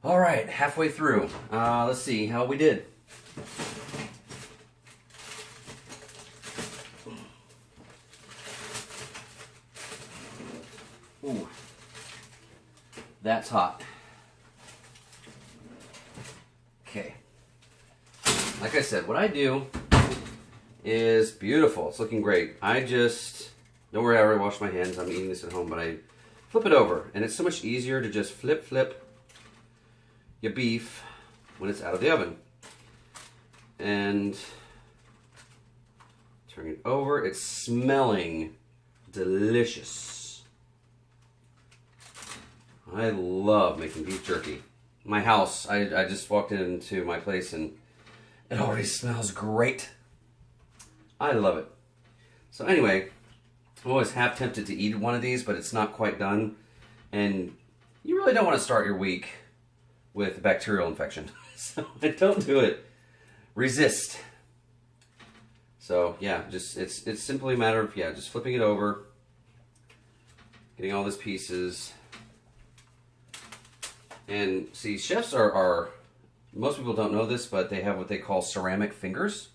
All right, halfway through. Let's see how we did. Ooh, that's hot. Okay. Like I said, what I do is beautiful. It's looking great. I just, don't worry, I already washed my hands. I'm eating this at home, but I flip it over. And it's so much easier to just flip your beef when it's out of the oven. And turn it over. It's smelling delicious. I love making beef jerky. My house, I just walked into my place and it already smells great. I love it. So anyway, I'm always half tempted to eat one of these, but it's not quite done. And you really don't want to start your week with bacterial infection. So don't do it. Resist. So yeah, just it's simply a matter of just flipping it over, getting all these pieces. And see, chefs are most people don't know this, but they have what they call ceramic fingers.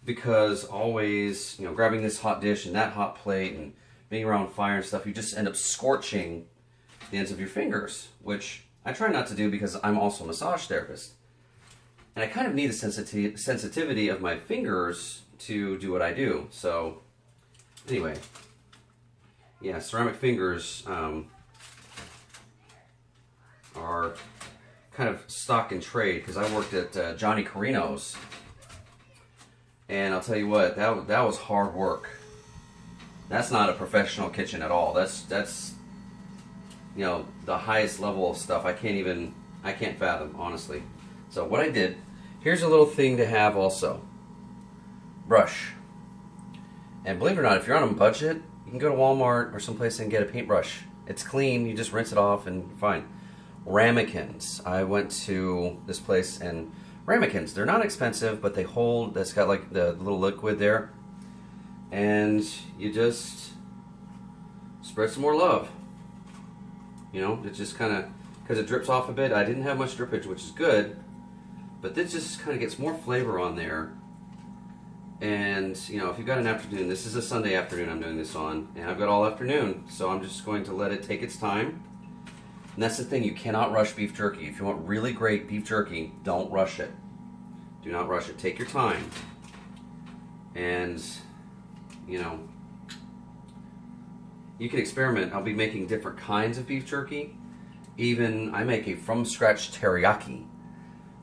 Because always, grabbing this hot dish and that hot plate and being around fire and stuff, you just end up scorching the ends of your fingers, which I try not to do because I'm also a massage therapist. And I kind of need the sensitivity of my fingers to do what I do. So, anyway, yeah, ceramic fingers are kind of stock in trade because I worked at Johnny Carino's. And I'll tell you what, that was hard work. That's not a professional kitchen at all. That's the highest level of stuff I can't fathom, honestly. So what I did, here's a little thing to have also. Brush. And believe it or not, if you're on a budget, you can go to Walmart or someplace and get a paintbrush. It's clean, you just rinse it off and you're fine. Ramekins. I went to this place and ramekins, they're not expensive, but they hold, that's got like the little liquid there. And you just spread some more love. It just kind of, because it drips off a bit. I didn't have much drippage, which is good. But this just kind of gets more flavor on there. And, if you've got an afternoon, this is a Sunday afternoon I'm doing this on. And I've got all afternoon, so I'm just going to let it take its time. And that's the thing, you cannot rush beef jerky. If you want really great beef jerky, don't rush it. Do not rush it. Take your time. And, you can experiment. I'll be making different kinds of beef jerky. Even, I make a from-scratch teriyaki,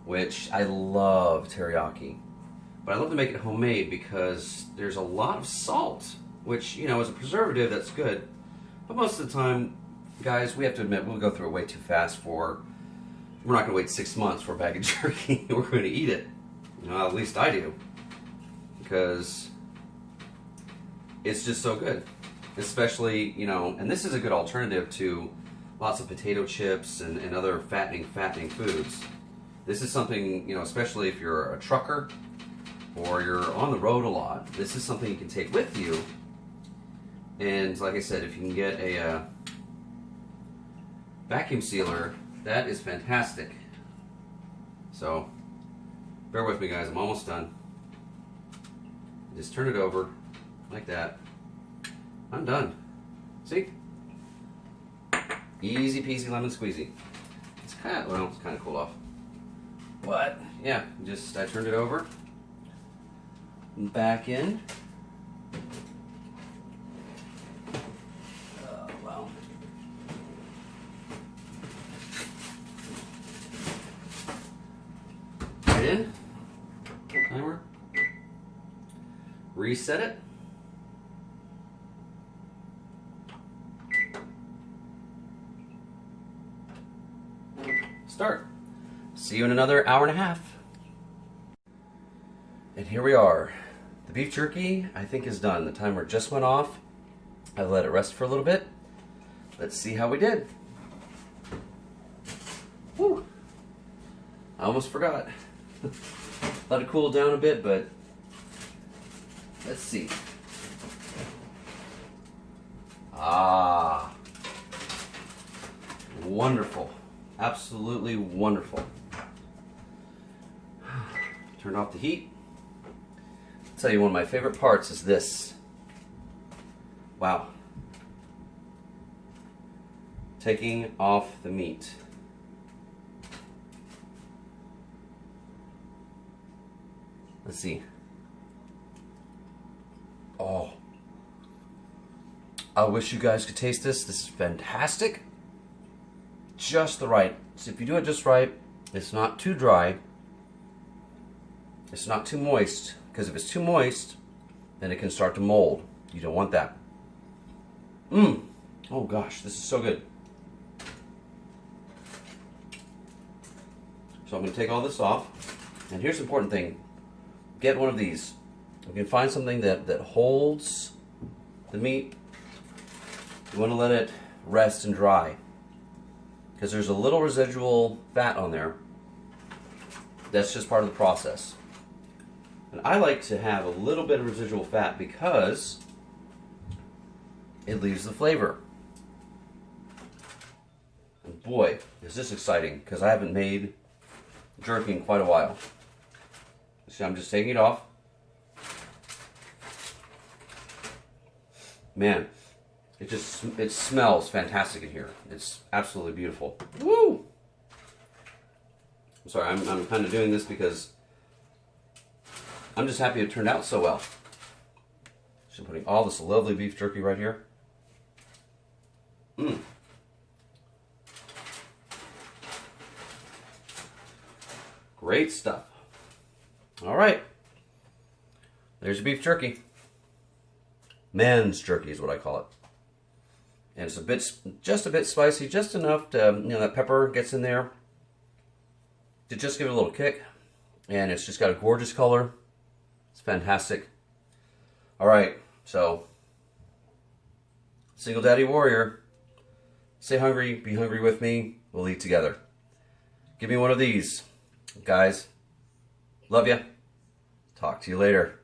which I love teriyaki. But I love to make it homemade because there's a lot of salt, which, as a preservative, that's good. But most of the time, guys, we have to admit, we'll go through it way too fast we're not going to wait 6 months for a bag of jerky. We're going to eat it. At least I do. Because it's just so good. Especially, and this is a good alternative to lots of potato chips and other fattening foods. This is something, especially if you're a trucker or you're on the road a lot, this is something you can take with you. And like I said, if you can get a vacuum sealer, that is fantastic. So, bear with me, guys. I'm almost done. Just turn it over like that. I'm done. See? Easy peasy lemon squeezy. It's kind of cool off. But yeah, I turned it over. Back in. Well. Right in. Timer. Reset it. Start. See you in another hour and a half. And here we are. The beef jerky, I think, is done. The timer just went off. I let it rest for a little bit. Let's see how we did. Whew. I almost forgot. Let it cool down a bit, but let's see. Ah, wonderful. Absolutely wonderful. Turn off the heat. I'll tell you, one of my favorite parts is this. Wow. Taking off the meat. Let's see. Oh. I wish you guys could taste this. This is fantastic. Just the right. So if you do it just right, it's not too dry. It's not too moist. Because if it's too moist, then it can start to mold. You don't want that. Oh gosh, this is so good. So I'm going to take all this off. And here's the important thing. Get one of these. You can find something that holds the meat. You want to let it rest and dry. Because there's a little residual fat on there. That's just part of the process. And I like to have a little bit of residual fat because it leaves the flavor. And boy, is this exciting, because I haven't made jerky in quite a while. See, I'm just taking it off. Man, it smells fantastic in here. It's absolutely beautiful. Woo! I'm sorry, I'm kind of doing this because I'm just happy it turned out so well. So I'm putting all this lovely beef jerky right here. Great stuff. All right. There's your beef jerky. Man's jerky is what I call it. And it's just a bit spicy, just enough to, that pepper gets in there to just give it a little kick. And it's just got a gorgeous color. It's fantastic. All right, so Single Daddy Warrior, stay hungry, be hungry with me. We'll eat together. Give me one of these, guys. Love ya. Talk to you later.